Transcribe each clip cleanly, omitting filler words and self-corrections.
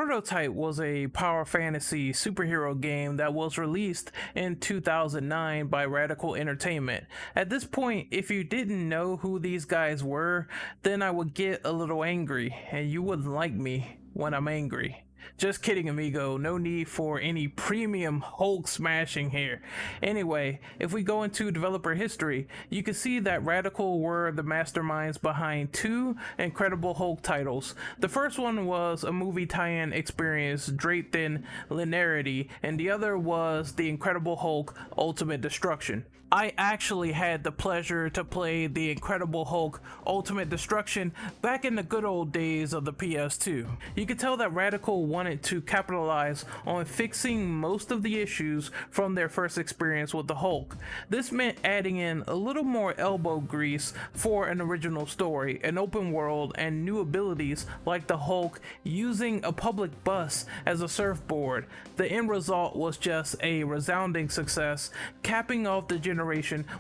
Prototype was a power fantasy superhero game that was released in 2009 by Radical Entertainment. At this point, if you didn't know who these guys were, then I would get a little angry, and you wouldn't like me when I'm angry. Just kidding, amigo. No need for any premium Hulk smashing here. Anyway, if we go into developer history, you can see that Radical were the masterminds behind two Incredible Hulk titles. The first one was a movie tie-in experience draped in linearity, and the other was the Incredible Hulk Ultimate Destruction. I actually had the pleasure to play the Incredible Hulk Ultimate Destruction back in the good old days of the PS2. You could tell that Radical wanted to capitalize on fixing most of the issues from their first experience with the Hulk. This meant adding in a little more elbow grease for an original story, an open world, and new abilities like the Hulk using a public bus as a surfboard. The end result was just a resounding success, capping off the generation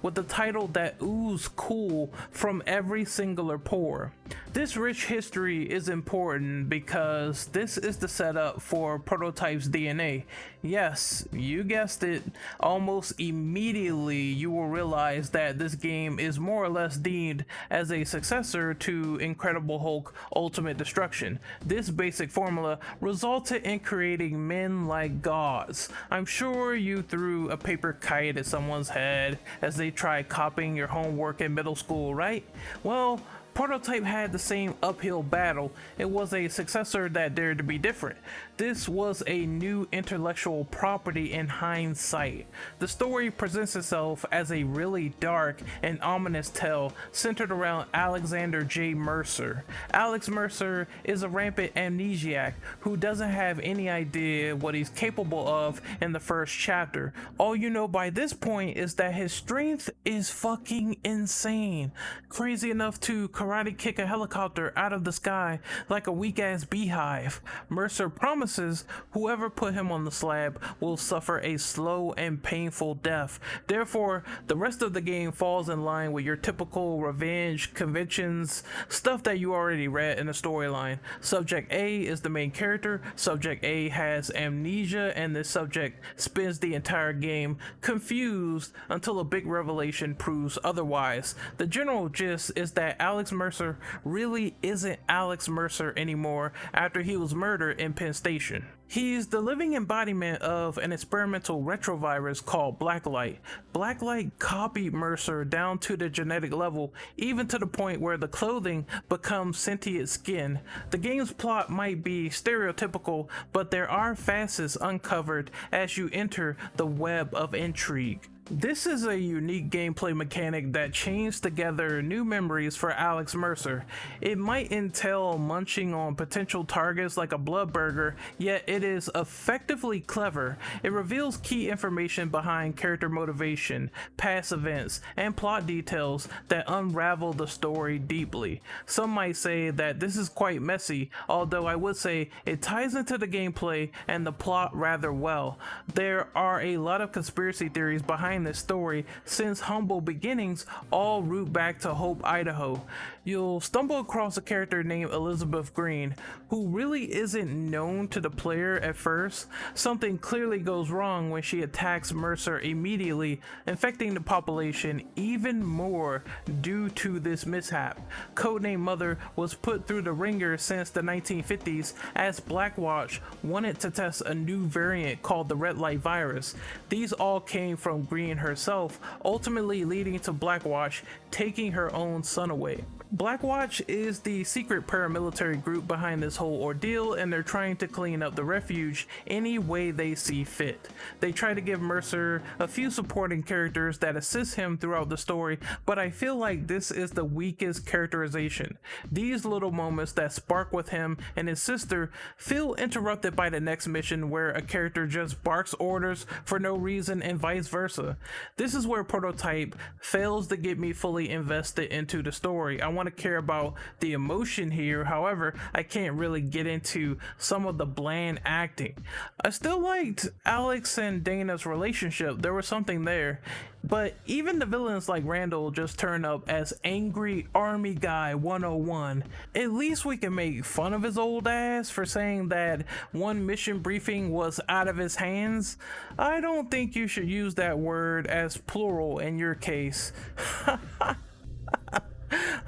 with a title that oozed cool from every singular pore. This rich history is important because this is the setup for Prototype's DNA. Yes, you guessed it. Almost immediately you will realize that this game is more or less deemed as a successor to Incredible Hulk Ultimate Destruction. This basic formula resulted in creating men like gods. I'm sure you threw a paper kite at someone's head as they tried copying your homework in middle school, right? Well, Prototype had the same uphill battle. It was a successor that dared to be different. This was a new intellectual property in hindsight. The story presents itself as a really dark and ominous tale centered around Alexander J. Mercer. Alex Mercer is a rampant amnesiac who doesn't have any idea what he's capable of in the first chapter. All you know by this point is that his strength is fucking insane. Crazy enough to karate kick a helicopter out of the sky like a weak ass beehive. Mercer promises whoever put him on the slab will suffer a slow and painful death. Therefore, the rest of the game falls in line with your typical revenge conventions, stuff that you already read in the storyline. Subject A is the main character. Subject A has amnesia, and this subject spends the entire game confused until a big revelation proves otherwise. The general gist is that Alex Mercer really isn't Alex Mercer anymore after he was murdered in Penn Station. He's the living embodiment of an experimental retrovirus called Blacklight. Blacklight copied Mercer down to the genetic level, even to the point where the clothing becomes sentient skin. The game's plot might be stereotypical, but there are facets uncovered as you enter the web of intrigue. This is a unique gameplay mechanic that chains together new memories for Alex Mercer. It might entail munching on potential targets like a blood burger, yet it is effectively clever. It reveals key information behind character motivation, past events, and plot details that unravel the story deeply. Some might say that this is quite messy, although I would say it ties into the gameplay and the plot rather well. There are a lot of conspiracy theories behind this story, since humble beginnings all root back to Hope, Idaho. You'll stumble across a character named Elizabeth Green, who really isn't known to the player at first. Something clearly goes wrong when she attacks Mercer immediately, infecting the population even more due to this mishap. Codename Mother was put through the ringer since the 1950s as Blackwatch wanted to test a new variant called the Red Light virus. These all came from Green herself, ultimately leading to Blackwatch taking her own son away. Blackwatch is the secret paramilitary group behind this whole ordeal, and they're trying to clean up the refuge any way they see fit. They try to give Mercer a few supporting characters that assist him throughout the story, but I feel like this is the weakest characterization. These little moments that spark with him and his sister feel interrupted by the next mission where a character just barks orders for no reason and vice versa. This is where Prototype fails to get me fully invested into the story. I want want to care about the emotion here. However, I can't really get into some of the bland acting. I still liked Alex and Dana's relationship. There was something there. But even the villains like Randall just turn up as angry army guy 101. At least we can make fun of his old ass for saying that one mission briefing was out of his hands. I don't think you should use that word as plural in your case.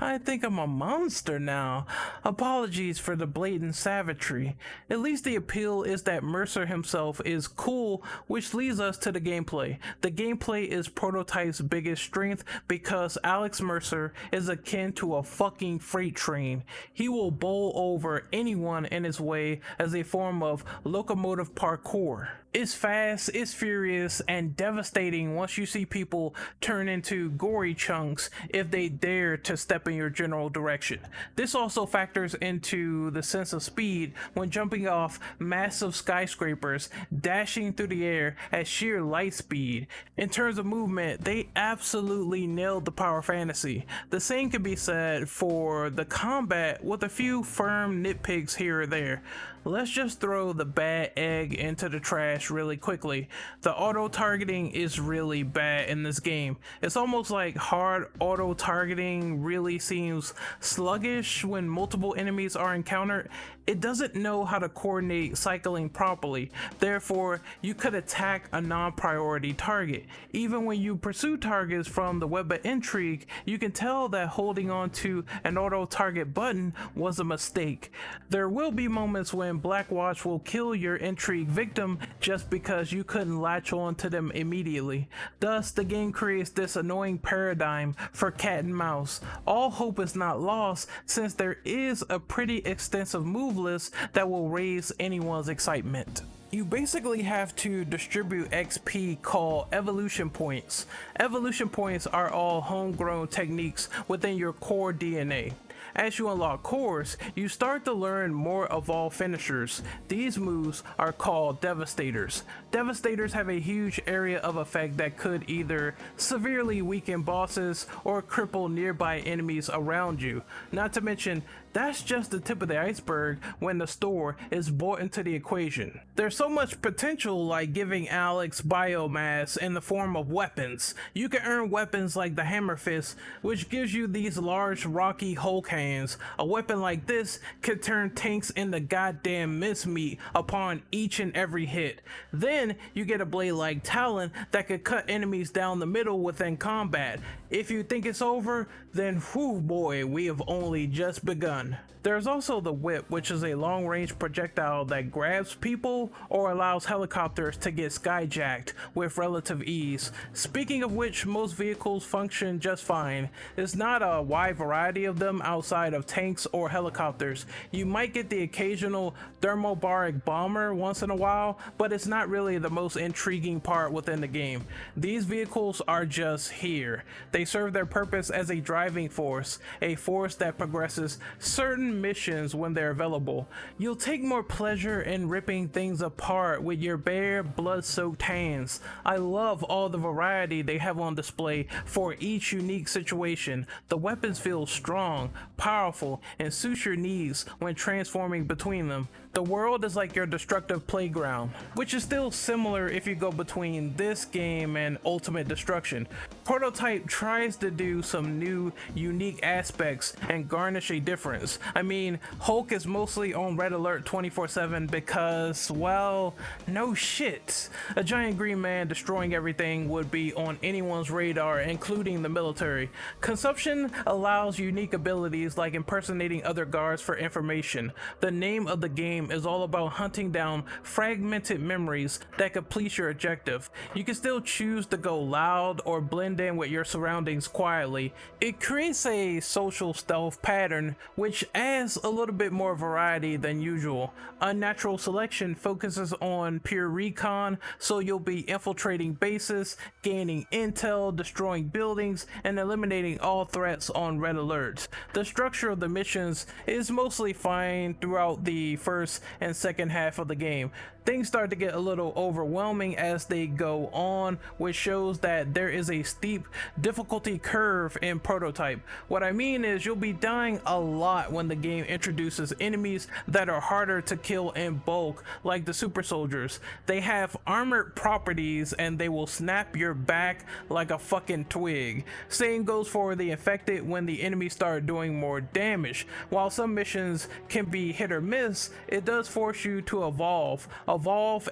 I think I'm a monster now. Apologies for the blatant savagery. At least the appeal is that Mercer himself is cool, which leads us to the gameplay. The gameplay is Prototype's biggest strength because Alex Mercer is akin to a fucking freight train. He will bowl over anyone in his way as a form of locomotive parkour. It's fast, it's furious, and devastating once you see people turn into gory chunks if they dare to step in your general direction. This also factors into the sense of speed when jumping off massive skyscrapers, dashing through the air at sheer light speed. In terms of movement, they absolutely nailed the power fantasy. The same can be said for the combat with a few firm nitpicks here or there. Let's just throw the bad egg into the trash really quickly. The auto targeting is really bad in this game. It's almost like hard auto targeting really seems sluggish when multiple enemies are encountered. It doesn't know how to coordinate cycling properly. Therefore, you could attack a non-priority target. Even when you pursue targets from the web of intrigue, you can tell that holding on to an auto target button was a mistake. There will be moments when Blackwatch will kill your intrigue victim just because you couldn't latch on to them immediately. Thus, the game creates this annoying paradigm for cat and mouse. All hope is not lost since there is a pretty extensive move list that will raise anyone's excitement. You basically have to distribute XP called evolution points. Evolution points are all homegrown techniques within your core DNA. As you unlock cores, you start to learn more evolved finishers. These moves are called Devastators. Devastators have a huge area of effect that could either severely weaken bosses or cripple nearby enemies around you. Not to mention, that's just the tip of the iceberg when the store is brought into the equation. There's so much potential, like giving Alex biomass in the form of weapons. You can earn weapons like the Hammer Fist, which gives you these large rocky Hulk hands. A weapon like this could turn tanks into goddamn mincemeat upon each and every hit. Then you get a blade like Talon that could cut enemies down the middle within combat. If you think it's over, then whoo boy, we have only just begun. There's also the whip, which is a long-range projectile that grabs people or allows helicopters to get skyjacked with relative ease. Speaking of which, most vehicles function just fine. It's not a wide variety of them outside of tanks or helicopters. You might get the occasional thermobaric bomber once in a while, but it's not really the most intriguing part within the game. These vehicles are just here. They serve their purpose as a driving force, a force that progresses certain missions when they're available. You'll take more pleasure in ripping things apart with your bare blood-soaked hands. I love all the variety they have on display for each unique situation. The weapons feel strong, powerful, and suit your needs when transforming between them. The world is like your destructive playground, which is still similar if you go between this game and Ultimate Destruction. Prototype tries to do some new, unique aspects and garnish a difference. I mean, Hulk is mostly on red alert 24/7 because, well, no shit. A giant green man destroying everything would be on anyone's radar, including the military. Consumption allows unique abilities like impersonating other guards for information. The name of the game is all about hunting down fragmented memories that complete your objective. You can still choose to go loud or blend in with your surroundings quietly. It creates a social stealth pattern which adds a little bit more variety than usual. Unnatural selection focuses on pure recon, so you'll be infiltrating bases, gaining intel, destroying buildings, and eliminating all threats on red alerts. The structure of the missions is mostly fine throughout the first first and second half of the game. Things start to get a little overwhelming as they go on, which shows that there is a steep difficulty curve in Prototype. What I mean is you'll be dying a lot when the game introduces enemies that are harder to kill in bulk, like the super soldiers. They have armored properties and they will snap your back like a fucking twig. Same goes for the infected when the enemies start doing more damage. While some missions can be hit or miss, it does force you to evolve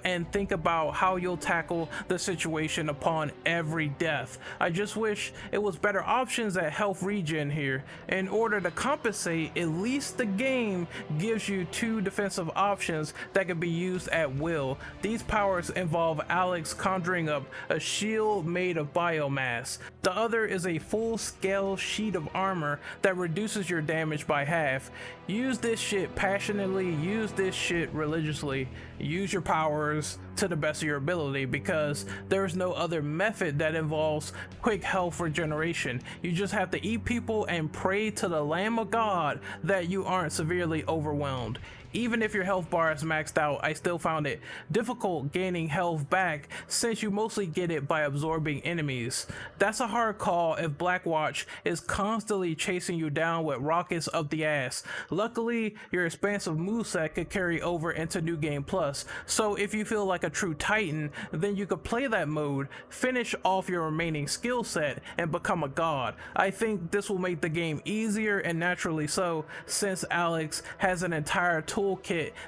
and think about how you'll tackle the situation upon every death. I just wish it was better options at health regen here. In order to compensate, at least the game gives you 2 defensive options that can be used at will. These powers involve Alex conjuring up a shield made of biomass. The other is a full-scale sheet of armor that reduces your damage by half. Use this shit passionately, use this shit religiously. Use your powers to the best of your ability, because there's no other method that involves quick health regeneration. You just have to eat people and pray to the Lamb of God that you aren't severely overwhelmed. Even if your health bar is maxed out, I still found it difficult gaining health back since you mostly get it by absorbing enemies. That's a hard call if Blackwatch is constantly chasing you down with rockets up the ass. Luckily, your expansive moveset could carry over into New Game Plus, so if you feel like a true titan, then you could play that mode, finish off your remaining skill set, and become a god. I think this will make the game easier, and naturally so, since Alex has an entire toolkit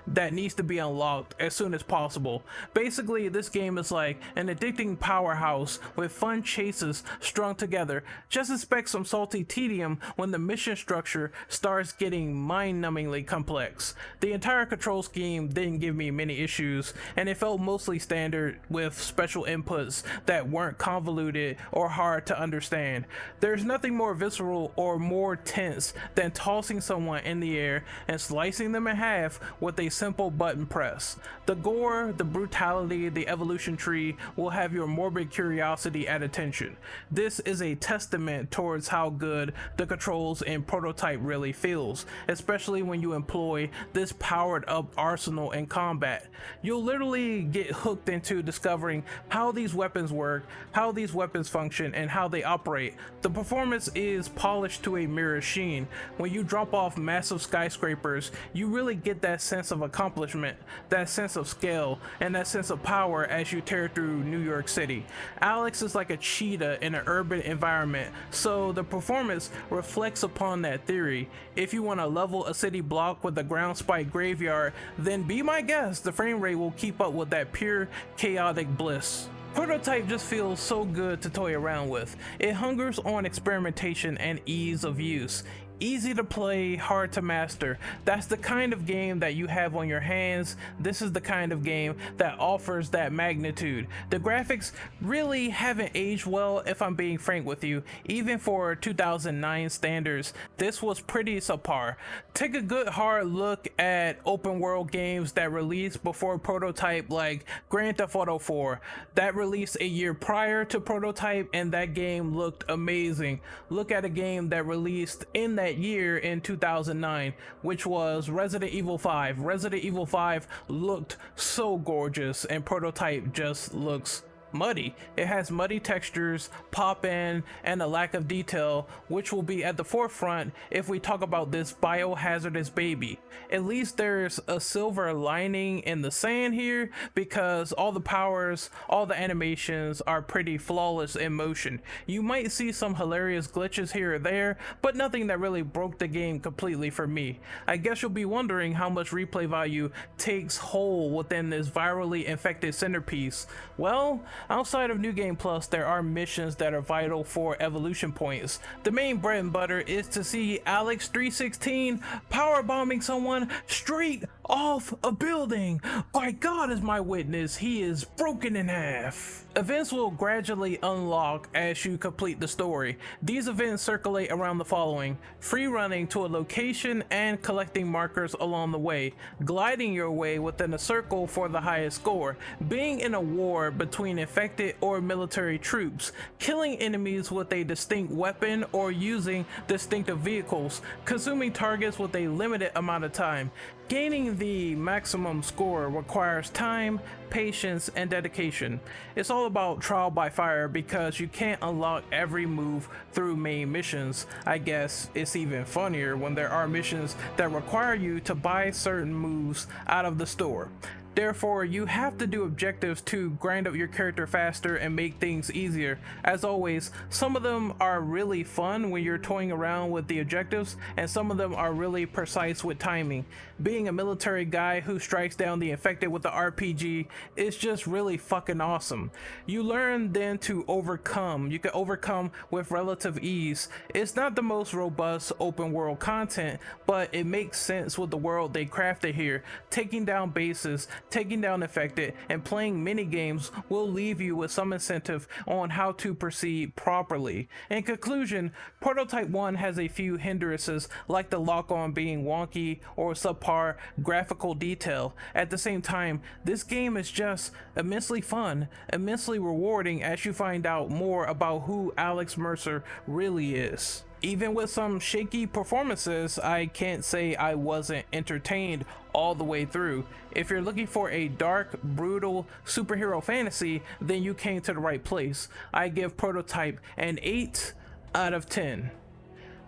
that needs to be unlocked as soon as possible. Basically, this game is like an addicting powerhouse with fun chases strung together. Just expect some salty tedium when the mission structure starts getting mind-numbingly complex. The entire control scheme didn't give me many issues, and it felt mostly standard with special inputs that weren't convoluted or hard to understand. There's nothing more visceral or more tense than tossing someone in the air and slicing them in half with a simple button press. The gore, the brutality, the evolution tree will have your morbid curiosity at attention. This is a testament towards how good the controls in Prototype really feels, especially when you employ this powered up arsenal in combat. You'll literally get hooked into discovering how these weapons work, how these weapons function, and how they operate. The performance is polished to a mirror sheen. When you drop off massive skyscrapers, you really get that sense of accomplishment, that sense of scale, and that sense of power as you tear through New York City. Alex is like a cheetah in an urban environment, so the performance reflects upon that theory. If you want to level a city block with a ground spike graveyard, then be my guest, the frame rate will keep up with that pure chaotic bliss. Prototype just feels so good to toy around with. It hungers on experimentation and ease of use. Easy to play, hard to master. That's the kind of game that you have on your hands. This is the kind of game that offers that magnitude. The graphics really haven't aged well, if I'm being frank with you. Even for 2009 standards, this was pretty subpar. Take a good hard look at open world games that released before Prototype, like Grand Theft Auto 4. That released a year prior to Prototype, and that game looked amazing. Look at a game that released in that year in 2009, which was Resident Evil 5. Resident Evil 5 looked so gorgeous, and Prototype just looks muddy. It has muddy textures, pop in, and a lack of detail, which will be at the forefront if we talk about this biohazardous baby. At least there's a silver lining in the sand here, because all the powers, all the animations are pretty flawless in motion. You might see some hilarious glitches here or there, but nothing that really broke the game completely for me. I guess you'll be wondering how much replay value takes hold within this virally infected centerpiece. Well, outside of New Game Plus, there are missions that are vital for evolution points. The main bread and butter is to see Alex 316 power bombing someone straight off a building. By God is my witness, he is broken in half. Events will gradually unlock as you complete the story. These events circulate around the following: free running to a location and collecting markers along the way, gliding your way within a circle for the highest score, being in a war between infected or military troops, killing enemies with a distinct weapon or using distinctive vehicles, consuming targets with a limited amount of time, Gaining the maximum score requires time, patience, and dedication. It's all about trial by fire because you can't unlock every move through main missions. I guess it's even funnier when there are missions that require you to buy certain moves out of the store. Therefore, you have to do objectives to grind up your character faster and make things easier. As always, some of them are really fun when you're toying around with the objectives, and some of them are really precise with timing. Being a military guy who strikes down the infected with the RPG is just really fucking awesome. You learn then to overcome. You can overcome with relative ease. It's not the most robust open world content, but it makes sense with the world they crafted here. Taking down bases, taking down infected, and playing mini games will leave you with some incentive on how to proceed properly. In conclusion, Prototype 1 has a few hindrances like the lock-on being wonky or subpar graphical detail. At the same time, this game is just immensely fun, immensely rewarding as you find out more about who Alex Mercer really is. Even with some shaky performances, I can't say I wasn't entertained all the way through. If you're looking for a dark, brutal superhero fantasy, then you came to the right place. I give Prototype an 8 out of 10.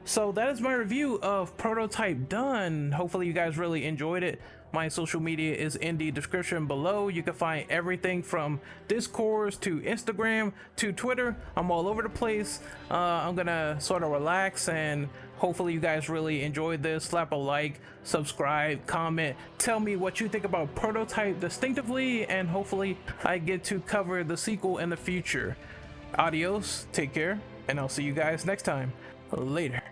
So that is my review of Prototype done. Hopefully you guys really enjoyed it. My social media is in the description below. You can find everything from Discords to Instagram to Twitter. I'm all over the place. I'm gonna sort of relax, and hopefully you guys really enjoyed this. Slap a like, subscribe, comment, tell me what you think about Prototype distinctively, and hopefully I get to cover the sequel in the future. Adios, take care, and I'll see you guys next time. Later.